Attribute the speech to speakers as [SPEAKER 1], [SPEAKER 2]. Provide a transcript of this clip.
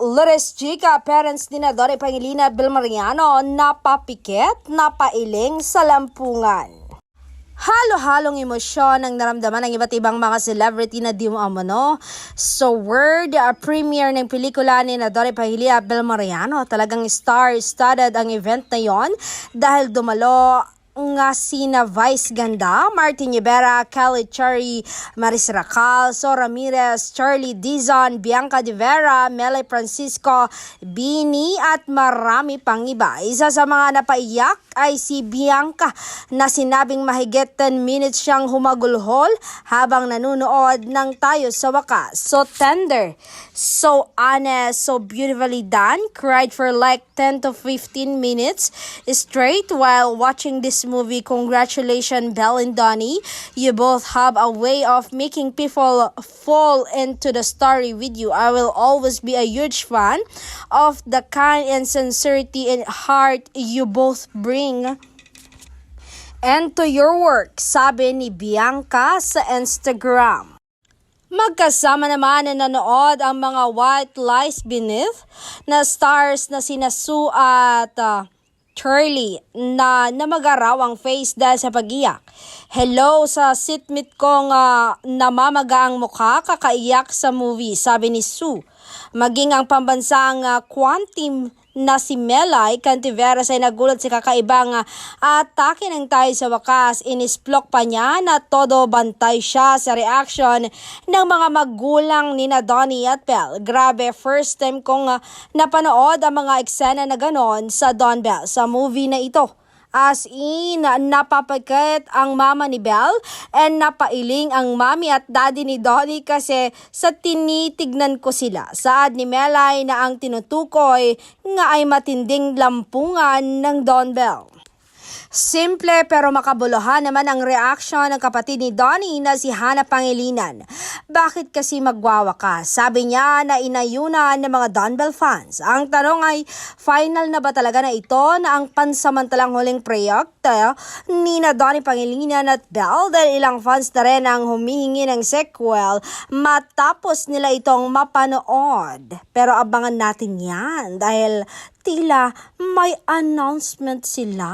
[SPEAKER 1] Lourdes Chica, parents ni Dore Pangilina Belmariano, napapikit, napailing sa lampungan. Halo-halong emosyon ang naramdaman ng iba't ibang mga celebrity na di mo amano. So word premiere ng pelikula ni Dore Pangilina Belmariano, talagang star-studded ang event na yon dahil dumalo nga sina Vice Ganda, Martin Rivera, Kelly Cherry, Maris Racal, So Ramirez, Charlie Dizon, Bianca De Vera, Mele Francisco, Bini at marami pang iba. Isa sa mga napaiyak ay si Bianca na sinabing mahigit 10 minutes siyang humagulhol habang nanunood ng tayo sa wakas. So tender, so honest, so beautifully done. Cried for like 10 to 15 minutes straight while watching this movie. Congratulations, Belle and Donnie. You both have a way of making people fall into the story with you. I will always be a huge fan of the kind and sincerity and heart you both bring and to your work, sabi ni Bianca sa Instagram. Magkasama naman na nanood ang mga White Lies Beneath na stars na sina Sue at Charlie na namagarawang face dahil sa pag-iyak. Hello sa sitmate kong namamaga ang mukha kakaiyak sa movie, sabi ni Sue. Maging ang pambansang quantum na si Melay Cantiveros ay nagulat sa kakaibang atake ng tayo sa wakas. Inisplok pa niya na todo bantay siya sa reaction ng mga magulang ni Donnie at Belle. Grabe, first time kong napanood ang mga eksena na ganon sa Don Belle sa movie na ito. As in, napapagkat ang mama ni Belle and napailing ang mami at daddy ni Donnie kasi sa tinitignan ko sila. Saad ni Melay na ang tinutukoy nga ay matinding lampungan ng Don Belle. Simple pero makabuluhan naman ang reaksyon ng kapatid ni Donnie na si Hannah Pangilinan. Bakit kasi magwawakas? Sabi niya na inayunan ng mga Don Belle fans. Ang tanong ay, final na ba talaga na ito na ang pansamantalang huling proyekto ni Donnie Pangilinan at Belle? Dahil ilang fans na rin ang humihingi ng sequel matapos nila itong mapanood. Pero abangan natin yan dahil tila may announcement sila.